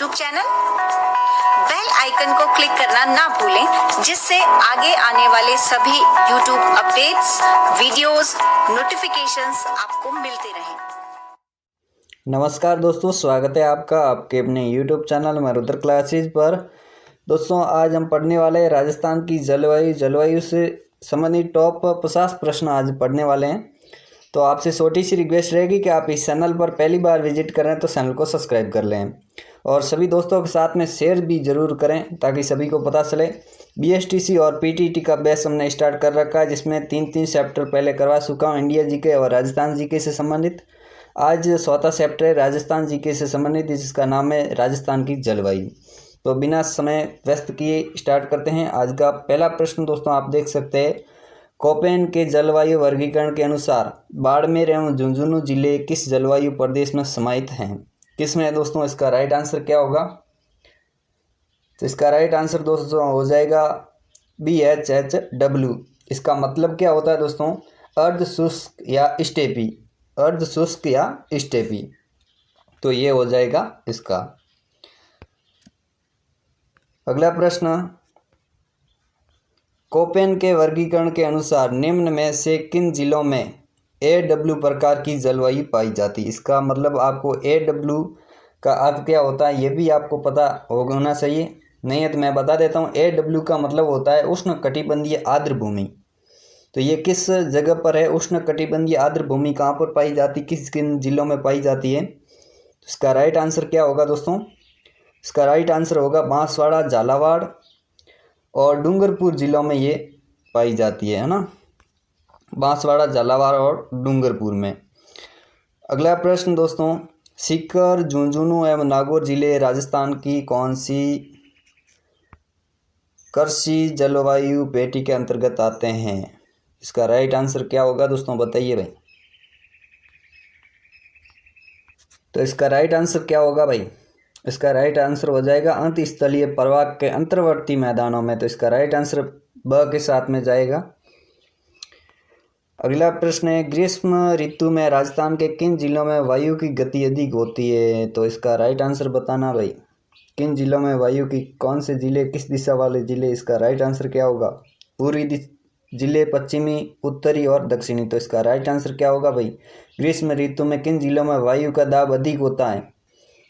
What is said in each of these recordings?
YouTube channel. Bell icon को click करना ना भूलें, जिससे आगे आने वाले सभी यूट्यूब अपडेट्स, वीडियोस, नोटिफिकेशंस आपको मिलते रहें। नमस्कार दोस्तों, स्वागत है आपका आपके अपने यूट्यूब चैनल मरुधर क्लासेज पर। दोस्तों, आज हम पढ़ने वाले हैं राजस्थान की जलवायु से संबंधित टॉप 50 प्रश्न आज पढ़ने वाले हैं। तो आपसे छोटी सी रिक्वेस्ट रहेगी कि आप इस चैनल पर पहली बार विजिट करें तो चैनल को सब्सक्राइब कर लें और सभी दोस्तों के साथ में शेयर भी ज़रूर करें ताकि सभी को पता चले। बीएसटीसी और पीटीटी का बैच हमने स्टार्ट कर रखा है, जिसमें तीन चैप्टर पहले करवा चुका हूँ, इंडिया जीके और राजस्थान जीके से संबंधित। आज 4था चैप्टर है राजस्थान जीके से संबंधित, जिसका नाम है राजस्थान की जलवायु। तो बिना समय व्यस्त किए स्टार्ट करते हैं। आज का पहला प्रश्न दोस्तों आप देख सकते हैं, कोपेन के जलवायु वर्गीकरण के अनुसार बाड़मेर एवं झुंझुनू जिले किस जलवायु प्रदेश में समाहित हैं? किसमें है दोस्तों? इसका राइट आंसर क्या होगा? तो इसका राइट आंसर दोस्तों हो जाएगा BHHW। इसका मतलब क्या होता है दोस्तों? अर्ध शुष्क या स्टेपी, अर्ध शुष्क या स्टेपी। तो ये हो जाएगा इसका। अगला प्रश्न, कोपेन के वर्गीकरण के अनुसार निम्न में से किन जिलों में AW प्रकार की जलवायु पाई जाती? इसका मतलब आपको AW का अर्थ क्या होता है ये भी आपको पता होना चाहिए। नहीं है तो मैं बता देता हूँ। AW का मतलब होता है उष्ण कटिबंधीय आर्द्र भूमि। तो ये किस जगह पर है? उष्ण कटिबंधीय आर्द्र भूमि कहाँ पर पाई जाती, किस किन जिलों में पाई जाती है? इसका राइट आंसर क्या होगा दोस्तों? इसका राइट आंसर होगा बांसवाड़ा, झालावाड़ और डूंगरपुर जिलों में ये पाई जाती है ना। बांसवाड़ा, झालावाड़ और डूंगरपुर में। अगला प्रश्न दोस्तों, सीकर, झुंझुनू एवं नागौर जिले राजस्थान की कौन सी कृषि जलवायु पेटी के अंतर्गत आते हैं? इसका राइट आंसर क्या होगा दोस्तों, बताइए भाई। तो इसका राइट आंसर क्या होगा भाई? इसका राइट आंसर हो जाएगा अंतस्थलीय प्रवाह के अंतर्वर्ती मैदानों में। तो इसका राइट आंसर ब के साथ में जाएगा। अगला प्रश्न है, ग्रीष्म ऋतु में राजस्थान के किन जिलों में वायु की गति अधिक होती है? तो इसका राइट आंसर बताना भाई। किन जिलों में वायु की, कौन से जिले, किस दिशा वाले जिले? इसका राइट आंसर क्या होगा? पूर्वी जिले, पश्चिमी, उत्तरी और दक्षिणी। तो इसका राइट आंसर क्या होगा भाई? ग्रीष्म ऋतु में किन जिलों में वायु का दाब अधिक होता है?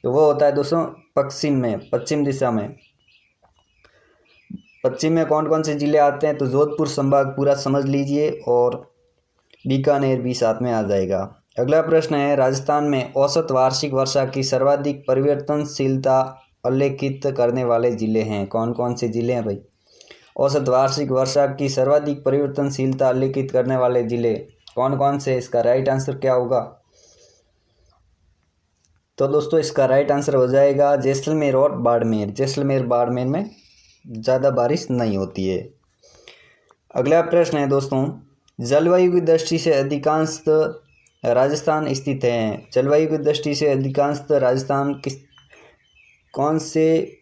तो वो होता है दोस्तों पश्चिम में, पश्चिम दिशा में। पश्चिम में कौन कौन से जिले आते हैं? तो जोधपुर संभाग पूरा समझ लीजिए और बीकानेर भी साथ में आ जाएगा। अगला प्रश्न है, राजस्थान में औसत वार्षिक वर्षा की सर्वाधिक परिवर्तनशीलता उल्लेखित करने वाले जिले हैं? कौन कौन से जिले हैं भाई? औसत वार्षिक वर्षा की सर्वाधिक परिवर्तनशीलता उल्लेखित करने वाले जिले कौन कौन से? इसका राइट आंसर क्या होगा? तो दोस्तों इसका राइट आंसर हो जाएगा जैसलमेर और बाड़मेर। जैसलमेर, बाड़मेर में ज़्यादा बारिश नहीं होती है। अगला प्रश्न है दोस्तों, जलवायु की दृष्टि से अधिकांश राजस्थान स्थित है। जलवायु की दृष्टि से अधिकांश राजस्थान किस, कौन से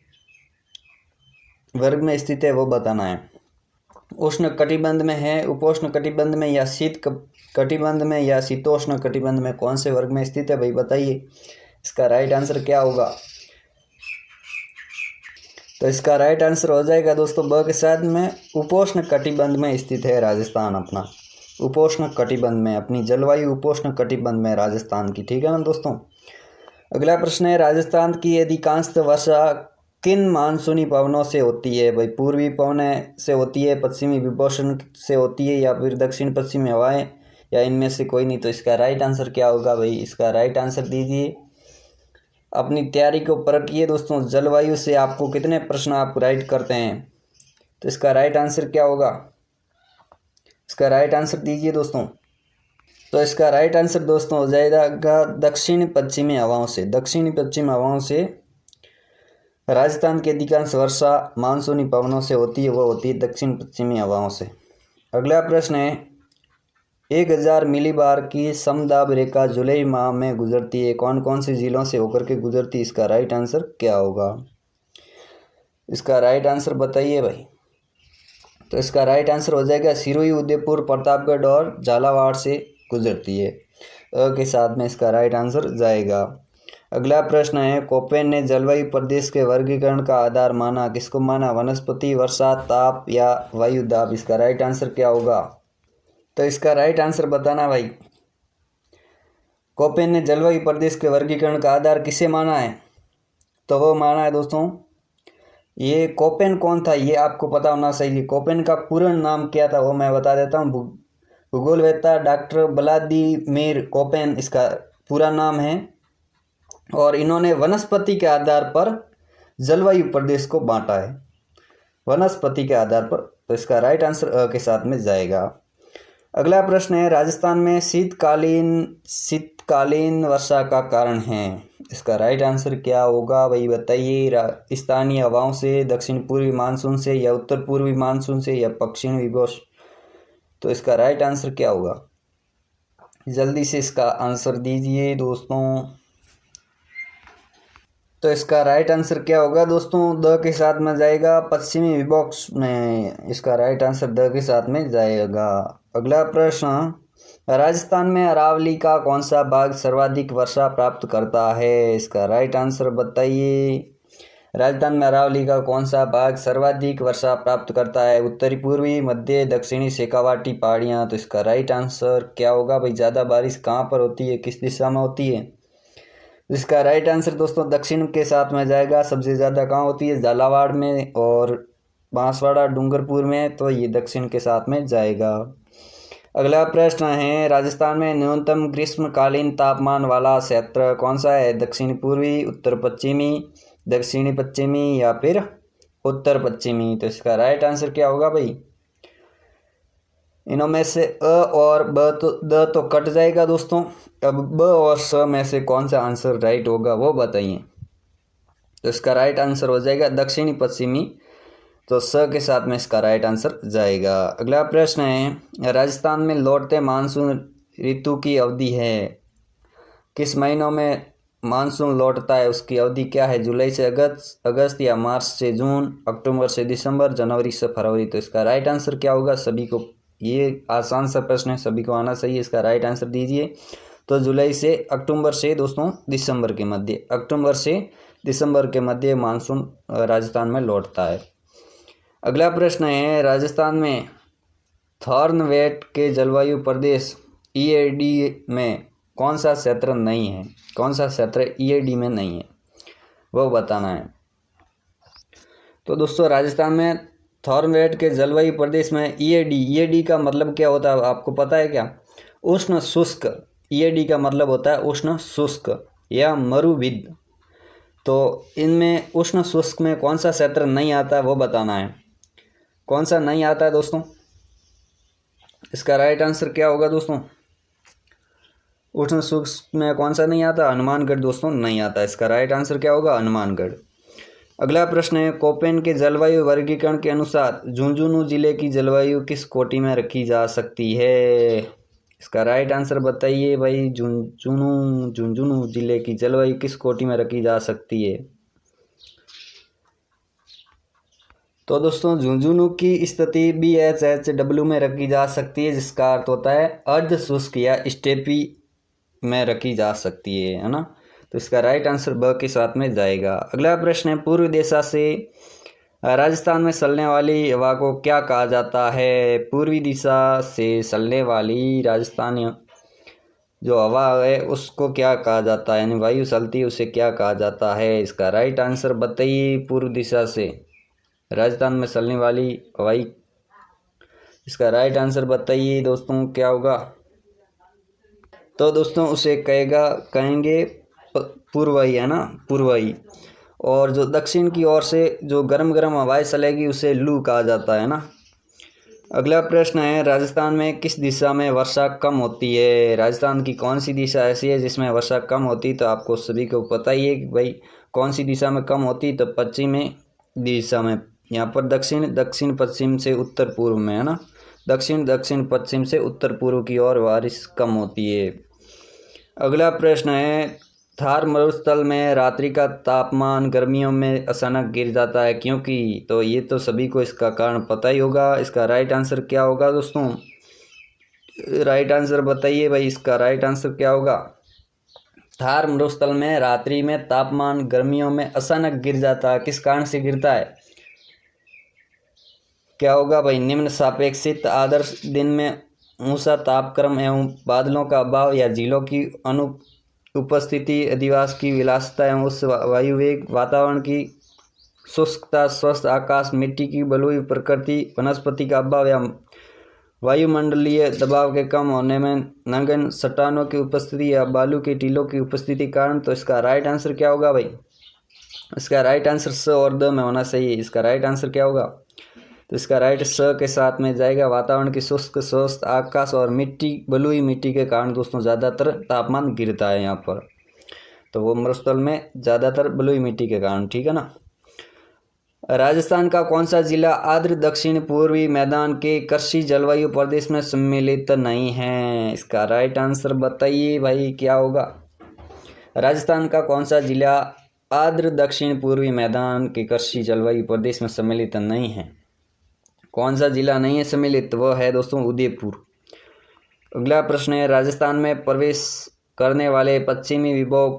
वर्ग में स्थित है वो बताना है। उष्ण कटिबंध में है, उपोष्ण कटिबंध में, या शीत कटिबंध में, या शीतोष्ण कटिबंध में? कौन से वर्ग में स्थित है भाई, बताइए। इसका राइट आंसर क्या होगा? तो इसका राइट आंसर हो जाएगा दोस्तों ब के साथ में, उपोष्ण कटिबंध में स्थित है राजस्थान अपना। उपोष्ण कटिबंध में, अपनी जलवायु उपोष्ण कटिबंध में राजस्थान की, ठीक है ना दोस्तों। अगला प्रश्न है, राजस्थान की अधिकांश वर्षा किन मानसूनी पवनों से होती है भाई? पूर्वी पवन से होती है, पश्चिमी विभूषण से होती है, या फिर दक्षिण पश्चिमी हवाएं, या इनमें से कोई नहीं? तो इसका राइट आंसर क्या होगा भाई? इसका राइट आंसर दीजिए, अपनी तैयारी को परखिए दोस्तों। जलवायु से आपको कितने प्रश्न आप राइट करते हैं? तो इसका राइट आंसर क्या होगा? इसका राइट आंसर दीजिए दोस्तों। तो इसका राइट आंसर दोस्तों हो जाएगा दक्षिण पश्चिमी हवाओं से। दक्षिणी पश्चिम हवाओं से राजस्थान की अधिकांश वर्षा मानसूनी पवनों से होती है, वो होती है दक्षिण पश्चिमी हवाओं से। अगला प्रश्न है, 1000 मिलीबार की समदाब रेखा जुलाई माह में गुजरती है। कौन कौन से जिलों से होकर के गुजरती है? इसका राइट आंसर क्या होगा? इसका राइट आंसर बताइए भाई। तो इसका राइट आंसर हो जाएगा सिरोही, उदयपुर, प्रतापगढ़ और झालावाड़ से गुजरती है। अ के साथ में इसका राइट आंसर जाएगा। अगला प्रश्न है, कोपेन ने जलवायु प्रदेश के वर्गीकरण का आधार माना, किसको माना? वनस्पति, वर्षा, ताप या वायु दाब। इसका राइट आंसर क्या होगा? तो इसका राइट आंसर बताना भाई। कोपेन ने जलवायु प्रदेश के वर्गीकरण का आधार किसे माना है? तो वो माना है दोस्तों, ये कोपेन कौन था ये आपको पता होना चाहिए। कोपेन का पूर्ण नाम क्या था वो मैं बता देता हूँ। भूगोलवेत्ता डॉक्टर व्लादिमीर कोपेन इसका पूरा नाम है, और इन्होंने वनस्पति के आधार पर जलवायु प्रदेश को बांटा है, वनस्पति के आधार पर। तो इसका राइट आंसर अ के साथ में जाएगा। अगला प्रश्न है, राजस्थान में शीतकालीन वर्षा का कारण है। इसका राइट आंसर क्या होगा भाई बताइए। स्थानीय हवाओं से, दक्षिण पूर्वी मानसून से, या उत्तर पूर्वी मानसून से, या पश्चिम विभव। तो इसका राइट आंसर क्या होगा? जल्दी से इसका आंसर दीजिए दोस्तों। तो इसका राइट आंसर क्या होगा दोस्तों? द के साथ में जाएगा, पश्चिमी विभव में। इसका राइट आंसर द के साथ में जाएगा। अगला प्रश्न, राजस्थान में अरावली का कौन सा भाग सर्वाधिक वर्षा प्राप्त करता है? इसका राइट आंसर बताइए। राजस्थान में अरावली का कौन सा भाग सर्वाधिक वर्षा प्राप्त करता है? उत्तरी, पूर्वी, मध्य, दक्षिणी, शेखावाटी पहाड़ियाँ। तो इसका राइट आंसर क्या होगा भाई? ज़्यादा बारिश कहाँ पर होती है, किस दिशा में होती है? इसका राइट आंसर दोस्तों दक्षिण के साथ में जाएगा। सबसे ज़्यादा कहाँ होती है? झालावाड़ में और बांसवाड़ा, डूंगरपुर में। तो ये दक्षिण के साथ में जाएगा। अगला प्रश्न है, राजस्थान में न्यूनतम ग्रीष्मकालीन तापमान वाला क्षेत्र कौन सा है? दक्षिण पूर्वी, उत्तर पश्चिमी, दक्षिणी पश्चिमी, या फिर उत्तर पश्चिमी। तो इसका राइट आंसर क्या होगा भाई? इनमें से अ और ब तो द तो कट जाएगा दोस्तों। अब ब और स में से कौन सा आंसर राइट होगा वो बताइए। तो इसका राइट आंसर हो जाएगा दक्षिणी पश्चिमी। तो स के साथ में इसका राइट आंसर जाएगा। अगला प्रश्न है, राजस्थान में लौटते मानसून ऋतु की अवधि है। किस महीनों में मानसून लौटता है, उसकी अवधि क्या है? जुलाई से अगस्त, या मार्च से जून, अक्टूबर से दिसंबर, जनवरी से फरवरी। तो इसका राइट आंसर क्या होगा? सभी को ये आसान सा प्रश्न है, सभी को आना चाहिए। इसका राइट आंसर दीजिए। तो जुलाई से अक्टूबर से दोस्तों दिसंबर के मध्य, अक्टूबर से दिसंबर के मध्य मानसून राजस्थान में लौटता है। अगला प्रश्न है, राजस्थान में थॉर्नवेट के जलवायु प्रदेश ईएडी में कौन सा क्षेत्र नहीं है? कौन सा क्षेत्र ईएडी में नहीं है वो बताना है। तो दोस्तों राजस्थान में थॉर्नवेट के जलवायु प्रदेश में ईएडी का मतलब क्या होता है आपको पता है क्या? उष्ण शुष्क। ईएडी का मतलब होता है उष्ण शुष्क या मरुविद। तो इनमें उष्ण शुष्क में कौन सा क्षेत्र नहीं आता वो बताना है। कौन सा नहीं आता है दोस्तों? इसका राइट आंसर क्या होगा दोस्तों? उष्ण शुष्क में कौन सा नहीं आता? हनुमानगढ़ दोस्तों नहीं आता। इसका राइट आंसर क्या होगा? हनुमानगढ़। अगला प्रश्न है, कोपेन के जलवायु वर्गीकरण के अनुसार झुंझुनू जिले की जलवायु किस कोटि में रखी जा सकती है? इसका राइट आंसर बताइए भाई। झुंझुनू जिले की जलवायु किस कोटि में रखी जा सकती है? तो दोस्तों झुंझुनू की स्थिति BHW में रखी जा सकती है, जिसका अर्थ होता है अर्ध शुष्क या स्टेपी में रखी जा सकती है ना। तो इसका राइट आंसर ब के साथ में जाएगा। अगला प्रश्न है, पूर्व दिशा से राजस्थान में चलने वाली हवा को क्या कहा जाता है? पूर्वी दिशा से चलने वाली राजस्थान जो हवा है उसको क्या कहा जाता है, यानी वायु चलती है उसे क्या कहा जाता है? इसका राइट आंसर बताइए। पूर्व दिशा से राजस्थान में चलने वाली हवाई, इसका राइट आंसर बताइए दोस्तों क्या होगा? तो दोस्तों उसे कहेंगे पूर्वाई है ना, पूर्वाई। और जो दक्षिण की ओर से जो गर्म गर्म हवाएं चलेगी उसे लू कहा जाता है ना। अगला प्रश्न है, राजस्थान में किस दिशा में वर्षा कम होती है? राजस्थान की कौन सी दिशा ऐसी है जिसमें वर्षा कम होती? तो आपको सभी को पता ही है कि भाई कौन सी दिशा में कम होती। तो पश्चिमी दिशा में। यहाँ पर दक्षिण पश्चिम से उत्तर पूर्व में है ना। दक्षिण पश्चिम से उत्तर पूर्व की ओर बारिश कम होती है। अगला प्रश्न है, थार मरुस्थल में रात्रि का तापमान गर्मियों में अचानक गिर जाता है क्योंकि? तो ये तो सभी को इसका कारण पता ही होगा। इसका राइट आंसर क्या होगा दोस्तों? राइट आंसर बताइए भाई। इसका राइट आंसर क्या होगा? थार मरुस्थल में रात्रि में तापमान गर्मियों में अचानक गिर जाता है, किस कारण से गिरता है? क्या होगा भाई? निम्न सापेक्षिक आदर्श दिन में ऊंचा तापक्रम एवं बादलों का अभाव या झीलों की उपस्थिति, अधिवास की विलासिता एवं उच्च वायुवेग, वातावरण की शुष्कता, स्वस्थ आकाश, मिट्टी की बलुई प्रकृति, वनस्पति का अभाव या वायुमंडलीय दबाव के कम होने में नगण्य चट्टानों की उपस्थिति या बालू के टीलों की उपस्थिति कारण। तो इसका राइट आंसर क्या होगा भाई? इसका राइट आंसर स और द में होना चाहिए। इसका राइट आंसर क्या होगा? तो इसका राइट स के साथ में जाएगा। वातावरण की शुष्क, स्वस्थ आकाश और मिट्टी, बलुई मिट्टी के कारण दोस्तों ज़्यादातर तापमान गिरता है यहाँ पर। तो वो मरुस्थल में ज़्यादातर बलुई मिट्टी के कारण, ठीक है ना। राजस्थान का कौन सा जिला आर्द्र दक्षिण पूर्वी मैदान के कृषि जलवायु प्रदेश में सम्मिलित नहीं है? इसका राइट आंसर बताइए भाई, क्या होगा? राजस्थान का कौन सा जिला आर्द्र दक्षिण पूर्वी मैदान के कृषि जलवायु प्रदेश में सम्मिलित नहीं है? कौन सा जिला नहीं है सम्मिलित? वह है दोस्तों उदयपुर। अगला प्रश्न है, राजस्थान में प्रवेश करने वाले पश्चिमी विभव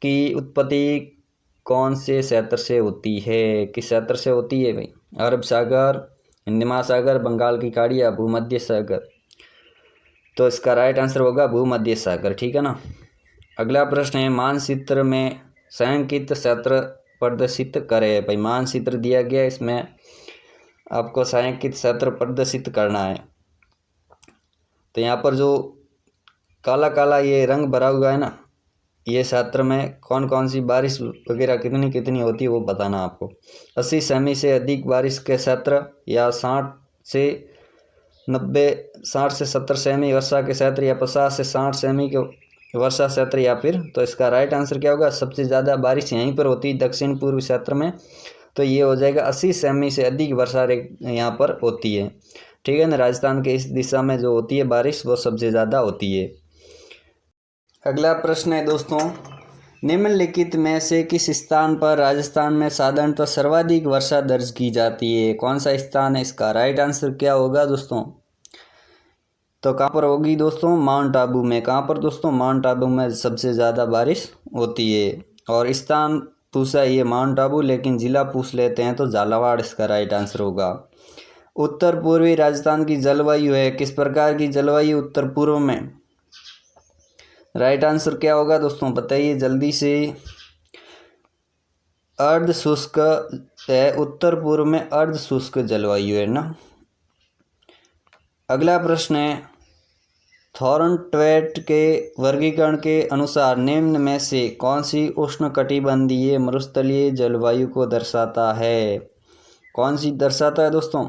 की उत्पत्ति कौन से क्षेत्र से होती है? किस क्षेत्र से होती है भाई? अरब सागर, हिंद महासागर, बंगाल की खाड़ी या भूमध्य सागर? तो इसका राइट आंसर होगा भूमध्य सागर, ठीक है ना। अगला प्रश्न है, मानचित्र में छायांकित क्षेत्र प्रदर्शित करें। भाई मानचित्र दिया गया, इसमें आपको छायांकित क्षेत्र प्रदर्शित करना है। तो यहाँ पर जो काला काला ये रंग भरा हुआ है ना, ये क्षेत्र में कौन कौन सी बारिश वगैरह कितनी कितनी होती है वो बताना आपको। 80 सेमी से अधिक बारिश के क्षेत्र या 60 से 70 सेमी वर्षा के क्षेत्र या 50 से 60 सेमी के वर्षा क्षेत्र या फिर। तो इसका राइट आंसर क्या होगा? सबसे ज़्यादा बारिश यहीं पर होती है दक्षिण पूर्व क्षेत्र में, तो ये हो जाएगा 80 सेमी से अधिक वर्षा यहाँ पर होती है, ठीक है ना। राजस्थान के इस दिशा में जो होती है बारिश वो सबसे ज़्यादा होती है। अगला प्रश्न है दोस्तों, निम्नलिखित में से किस स्थान पर राजस्थान में साधारणतः सर्वाधिक वर्षा दर्ज की जाती है? कौन सा स्थान है? इसका राइट आंसर क्या होगा दोस्तों? तो कहाँ पर होगी दोस्तों? माउंट आबू में। कहाँ पर दोस्तों? माउंट आबू में सबसे ज़्यादा बारिश होती है। और स्थान पूछा ये माउंट आबू, लेकिन ज़िला पूछ लेते हैं तो झालावाड़ इसका राइट आंसर होगा। उत्तर पूर्वी राजस्थान की जलवायु है, किस प्रकार की जलवायु उत्तर पूर्व में? राइट आंसर क्या होगा दोस्तों, बताइए जल्दी से। अर्ध शुष्क है, उत्तर पूर्व में अर्ध शुष्क जलवायु है ना। अगला प्रश्न है, थॉर्नट्वेट के वर्गीकरण के अनुसार निम्न में से कौन सी उष्णकटिबंधीय मरुस्थलीय जलवायु को दर्शाता है? कौन सी दर्शाता है दोस्तों?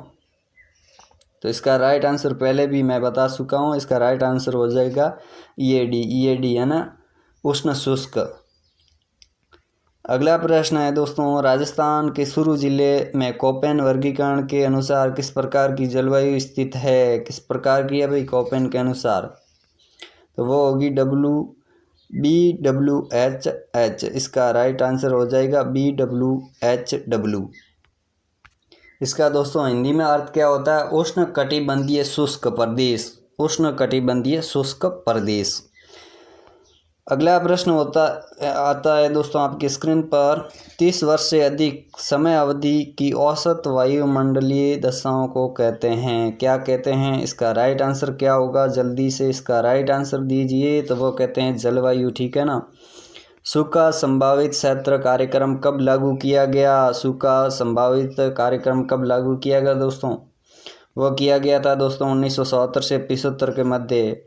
तो इसका राइट आंसर पहले भी मैं बता चुका हूँ, इसका राइट आंसर हो जाएगा ईएडी है ना, उष्ण शुष्क। अगला प्रश्न है दोस्तों, राजस्थान के शुरू जिले में कोपेन वर्गीकरण के अनुसार किस प्रकार की जलवायु स्थित है? किस प्रकार की है भाई कोपेन के अनुसार? तो वो होगी BWHH। इसका राइट आंसर हो जाएगा BWHW। इसका दोस्तों हिंदी में अर्थ क्या होता है? उष्ण कटिबंधीय शुष्क प्रदेश, उष्ण कटिबंधीय शुष्क प्रदेश। अगला प्रश्न आता है दोस्तों आपकी स्क्रीन पर, 30 वर्ष से अधिक समय अवधि की औसत वायुमंडलीय दशाओं को कहते हैं, क्या कहते हैं? इसका राइट आंसर क्या होगा? जल्दी से इसका राइट आंसर दीजिए। तो वो कहते हैं जलवायु, ठीक है ना। सूखा संभावित क्षेत्र कार्यक्रम कब लागू किया गया? सूखा संभावित कार्यक्रम कब लागू किया गया दोस्तों? वो किया गया था दोस्तों 1970 से 75 के मध्य।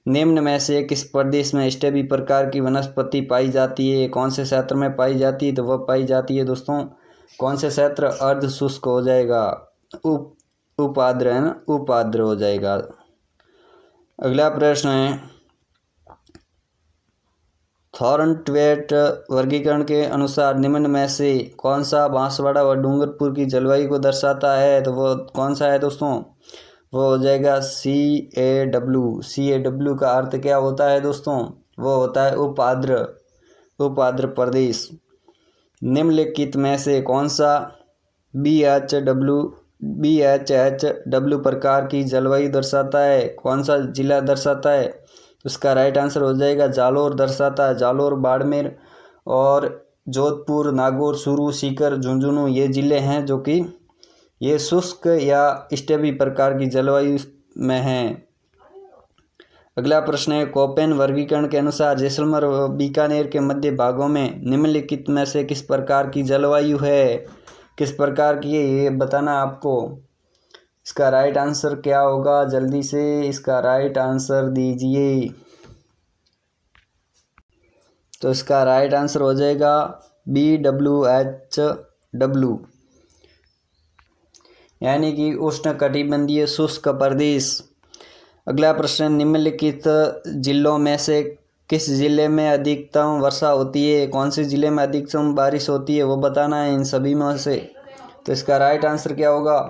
निम्न में से किस प्रदेश में स्टेबी प्रकार की वनस्पति पाई जाती है? कौन से क्षेत्र में पाई जाती है? तो वह पाई जाती है दोस्तों कौन से क्षेत्र? अर्ध शुष्क हो जाएगा, उपाद्र है ना, उपाद्र हो जाएगा। अगला प्रश्न है, थॉर्नट्वेट वर्गीकरण के अनुसार निम्न में से कौन सा बांसवाड़ा व डूंगरपुर की जलवायु को दर्शाता है? तो वो कौन सा है दोस्तों? वो हो जाएगा CAW। CAW का अर्थ क्या होता है दोस्तों? वो होता है उपाद्र प्रदेश। निम्नलिखित में से कौन सा BHHW प्रकार की जलवायु दर्शाता है? कौन सा जिला दर्शाता है? तो इसका राइट आंसर हो जाएगा जालोर दर्शाता है जालोर, बाड़मेर और जोधपुर, नागौर, चूरू, सीकर, झुंझुनू ये ज़िले हैं जो कि ये शुष्क या स्टेपी प्रकार की जलवायु में हैं। अगला प्रश्न है कोपेन वर्गीकरण के अनुसार जैसलमेर व बीकानेर के मध्य भागों में निम्नलिखित में से किस प्रकार की जलवायु है, किस प्रकार की है ये बताना आपको। इसका राइट आंसर क्या होगा, जल्दी से इसका राइट आंसर दीजिए। तो इसका राइट आंसर हो जाएगा BWHW, यानी कि उष्णकटिबंधीय शुष्क प्रदेश। अगला प्रश्न निम्नलिखित जिलों में से किस जिले में अधिकतम वर्षा होती है, कौन से जिले में अधिकतम बारिश होती है वो बताना है इन सभी में से। तो इसका राइट आंसर क्या होगा,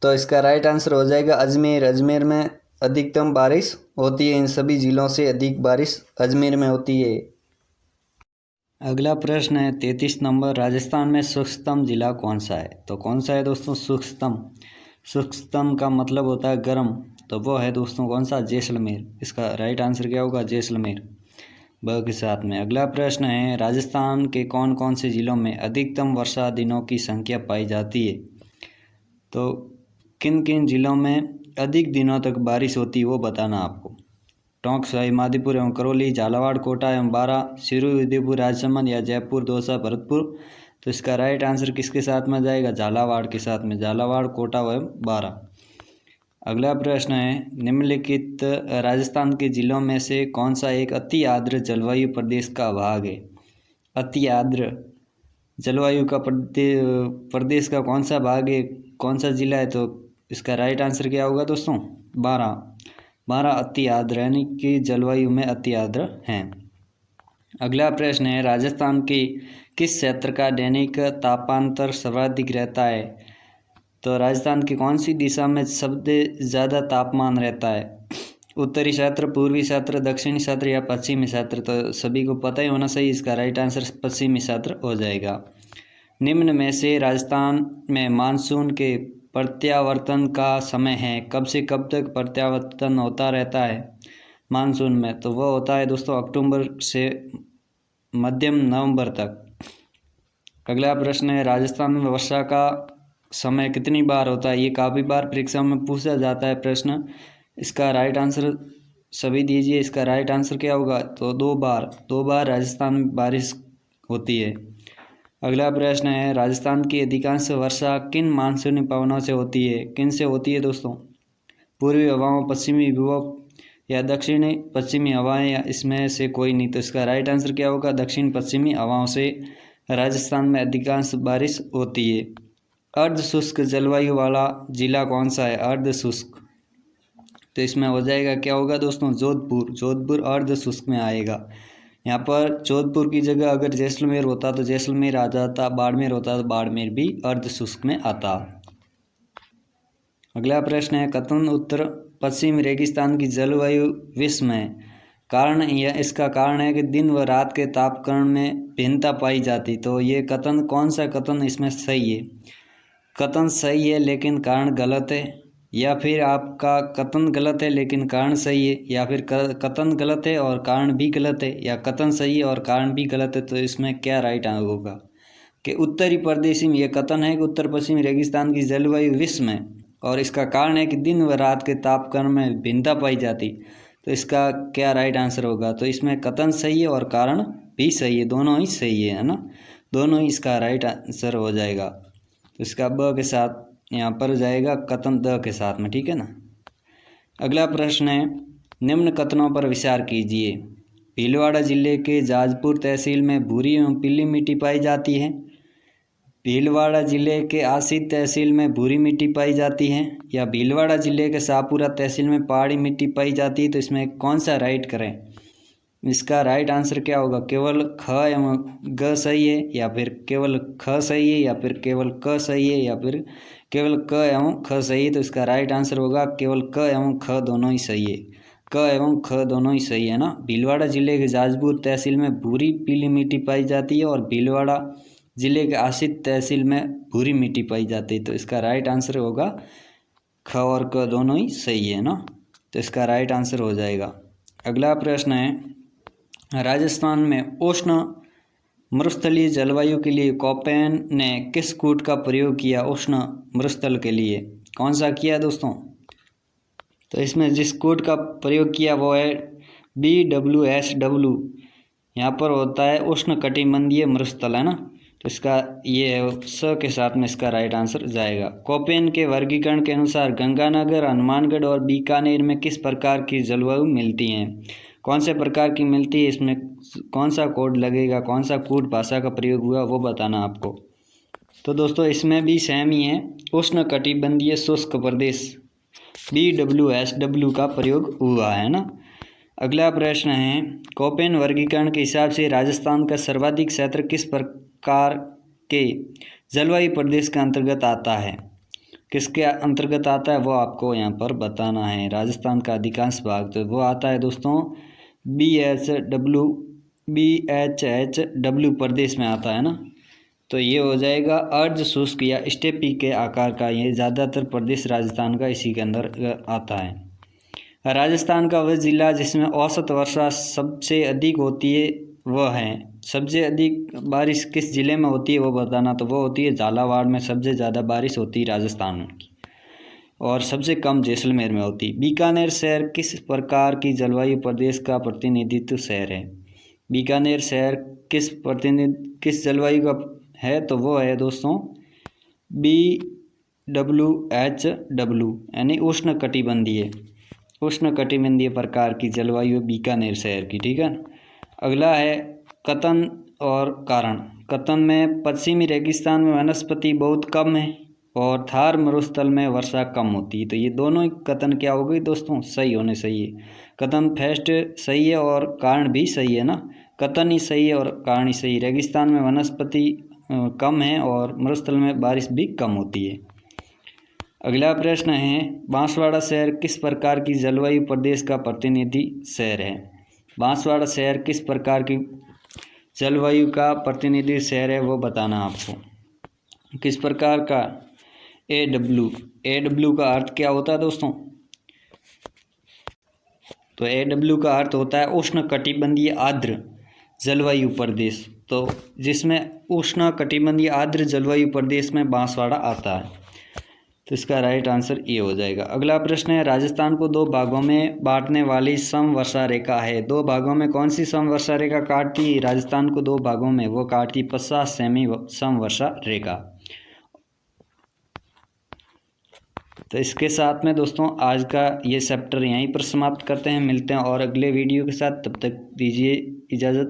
तो इसका राइट आंसर हो जाएगा अजमेर। अजमेर में अधिकतम बारिश होती है, इन सभी जिलों से अधिक बारिश अजमेर में होती है। अगला प्रश्न है 33 नंबर, राजस्थान में शुष्कतम जिला कौन सा है। तो कौन सा है दोस्तों शुष्कतम, शुष्कतम का मतलब होता है गर्म, तो वो है दोस्तों कौन सा, जैसलमेर। इसका राइट आंसर क्या होगा, जैसलमेर ब के साथ में। अगला प्रश्न है राजस्थान के कौन कौन से ज़िलों में अधिकतम वर्षा दिनों की संख्या पाई जाती है। तो किन किन ज़िलों में अधिक दिनों तक बारिश होती है वो बताना आपको। टोंक, सवाई माधोपुर एवं करौली, झालावाड़, कोटा एवं बारा, सिरू, उदयपुर, राजसमंद या जयपुर, दौसा, भरतपुर। तो इसका राइट आंसर किसके साथ में जाएगा, झालावाड़ के साथ में, झालावाड़, कोटा व बारा। अगला प्रश्न है निम्नलिखित राजस्थान के जिलों में से कौन सा एक अति आर्द्र जलवायु प्रदेश का भाग है। अति आर्द्र जलवायु का प्रदेश का कौन सा भाग है, कौन सा जिला है। तो इसका राइट आंसर क्या होगा दोस्तों, बारह अति आर्द्र, यानी कि जलवायु में अति आर्द्र हैं। अगला प्रश्न है राजस्थान के किस क्षेत्र का दैनिक तापांतर सर्वाधिक रहता है। तो राजस्थान की कौन सी दिशा में सबसे ज़्यादा तापमान रहता है, उत्तरी क्षेत्र, पूर्वी क्षेत्र, दक्षिणी क्षेत्र या पश्चिमी क्षेत्र। तो सभी को पता ही होना चाहिए, इसका राइट आंसर पश्चिमी क्षेत्र हो जाएगा। निम्न में से राजस्थान में मानसून के प्रत्यावर्तन का समय है, कब से कब तक प्रत्यावर्तन होता रहता है मानसून में। तो वह होता है दोस्तों अक्टूबर से मध्यम नवंबर तक। अगला प्रश्न है राजस्थान में वर्षा का समय कितनी बार होता है। ये काफ़ी बार परीक्षा में पूछा जाता है प्रश्न। इसका राइट आंसर सभी दीजिए। इसका राइट आंसर क्या होगा, तो दो बार राजस्थान में बारिश होती है। अगला प्रश्न है राजस्थान की अधिकांश वर्षा किन मानसूनी पवनों से होती है, किन से होती है दोस्तों, पूर्वी हवाओं, पश्चिमी विभव या दक्षिणी पश्चिमी हवाएं या इसमें से कोई नहीं। तो इसका राइट आंसर क्या होगा, दक्षिण पश्चिमी हवाओं से राजस्थान में अधिकांश बारिश होती है। अर्ध शुष्क जलवायु वाला जिला कौन सा है, अर्ध शुष्क। तो इसमें हो जाएगा क्या होगा दोस्तों, जोधपुर अर्ध शुष्क में आएगा। यहाँ पर जोधपुर की जगह अगर जैसलमेर होता तो जैसलमेर आ जाता, बाड़मेर होता तो बाड़मेर भी अर्ध शुष्क में आता। अगला प्रश्न है कथन उत्तर पश्चिम रेगिस्तान की जलवायु विषम है, कारण यह इसका कारण है कि दिन व रात के तापक्रम में भिन्नता पाई जाती। तो ये कथन कौन सा कथन इसमें सही है, कथन सही है लेकिन कारण गलत है, या फिर आपका कथन गलत है लेकिन कारण सही है, या फिर कथन गलत है और कारण भी गलत है, या कथन सही है और कारण भी गलत है। तो इसमें क्या राइट होगा कि उत्तरी प्रदेशी में यह कथन है कि उत्तर पश्चिमी रेगिस्तान की जलवायु विषम है और इसका कारण है कि दिन व रात के तापक्रम में भिन्नता पाई जाती। तो इसका क्या राइट आंसर होगा, तो इसमें कथन सही है और कारण भी सही है, दोनों ही सही है ना, दोनों ही इसका राइट आंसर हो जाएगा। तो इसका ब के साथ यहाँ पर जाएगा कथन द के साथ में, ठीक है ना। अगला प्रश्न है निम्न कथनों पर विचार कीजिए। भीलवाड़ा जिले के जाजपुर तहसील में भूरी एवं पीली मिट्टी पाई जाती है। भीलवाड़ा जिले के आसित तहसील में भूरी मिट्टी पाई जाती है, या भीलवाड़ा जिले के शाहपुरा तहसील में पहाड़ी मिट्टी पाई जाती है। तो इसमें कौन सा राइट करें, इसका राइट आंसर क्या होगा, केवल ख एवं ग सही है, या फिर केवल ख सही है, या फिर केवल क सही है, या फिर केवल क एवं ख सही है। तो इसका राइट आंसर होगा केवल क एवं ख दोनों ही सही है, क एवं ख दोनों ही सही है ना। भीलवाड़ा जिले के जाजपुर तहसील में भूरी पीली मिट्टी पाई जाती है और भीलवाड़ा जिले के आसित तहसील में भूरी मिट्टी पाई जाती है। तो इसका राइट आंसर होगा ख और क दोनों ही सही है ना, तो इसका राइट आंसर हो जाएगा। अगला प्रश्न है राजस्थान में उष्ण मरुस्थलीय जलवायु के लिए कोपेन ने किस कूट का प्रयोग किया उष्ण मरुस्थल के लिए? कौन सा किया दोस्तों? तो इसमें जिस कूट का प्रयोग किया वो है BWSW। यहाँ पर होता है उष्ण कटिबंधीय मरुस्थल, है ना। तो इसका ये है स के साथ में इसका राइट आंसर जाएगा। कोपेन के वर्गीकरण के अनुसार गंगानगर, हनुमानगढ़ और बीकानेर में किस प्रकार की जलवायु मिलती हैं? कौन से प्रकार की मिलती है, इसमें कौन सा कोड लगेगा, कौन सा कूट भाषा का प्रयोग हुआ वो बताना आपको। तो दोस्तों इसमें भी सेम ही है, उष्ण कटिबंधीय शुष्क प्रदेश BWSW का प्रयोग हुआ है ना। अगला प्रश्न है कोपेन वर्गीकरण के हिसाब से राजस्थान का सर्वाधिक क्षेत्र किस प्रकार के जलवायु प्रदेश के अंतर्गत आता है? किसके अंतर्गत आता है वो आपको यहाँ पर बताना है। राजस्थान का अधिकांश भाग तो वो आता है दोस्तों BHW प्रदेश में आता है ना। तो ये हो जाएगा अर्ध शुष्क या स्टेपी के आकार का, ये ज़्यादातर प्रदेश राजस्थान का इसी के अंदर आता है। राजस्थान का वह ज़िला जिसमें औसत वर्षा सबसे अधिक होती है वह है, सबसे अधिक बारिश किस ज़िले में होती है वो बताना। तो वो होती है झालावाड़ में सबसे ज़्यादा बारिश होती है राजस्थान की, और सबसे कम जैसलमेर में होती है। बीकानेर शहर किस प्रकार की जलवायु प्रदेश का प्रतिनिधित्व शहर है? बीकानेर शहर किस जलवायु का है? तो वो है दोस्तों BWHW यानी उष्ण कटिबंधीय प्रकार की जलवायु बीकानेर शहर की, ठीक है। अगला है कतन और कारण। कतन में पश्चिमी रेगिस्तान में वनस्पति बहुत कम है और थार मरुस्थल में वर्षा कम होती है। तो ये दोनों ही कथन क्या हो गई दोस्तों, सही होने सही है। कथन फर्स्ट सही है और कारण भी सही है ना। कथन ही सही है और कारण ही सही है। रेगिस्तान में वनस्पति कम है और मरुस्थल में बारिश भी कम होती है। अगला प्रश्न है बांसवाड़ा शहर किस प्रकार की जलवायु प्रदेश का प्रतिनिधि शहर है? बांसवाड़ा शहर किस प्रकार की जलवायु का प्रतिनिधि शहर है वो बताना आपको। किस प्रकार का? AW का अर्थ क्या होता है दोस्तों? तो AW का अर्थ होता है उष्ण कटिबंधीय आर्द्र जलवायु प्रदेश। तो जिसमें उष्ण कटिबंधीय आर्द्र जलवायु प्रदेश में बांसवाड़ा आता है। तो इसका राइट आंसर ये हो जाएगा। अगला प्रश्न है राजस्थान को दो भागों में बांटने वाली समवर्षा रेखा है। दो भागों में कौन सी समवर्षा रेखा काटती राजस्थान को दो भागों में? वो काटती 50 सेमी समवर्षा रेखा। तो इसके साथ में दोस्तों आज का ये चैप्टर यहीं पर समाप्त करते हैं। मिलते हैं और अगले वीडियो के साथ, तब तक दीजिए इजाज़त।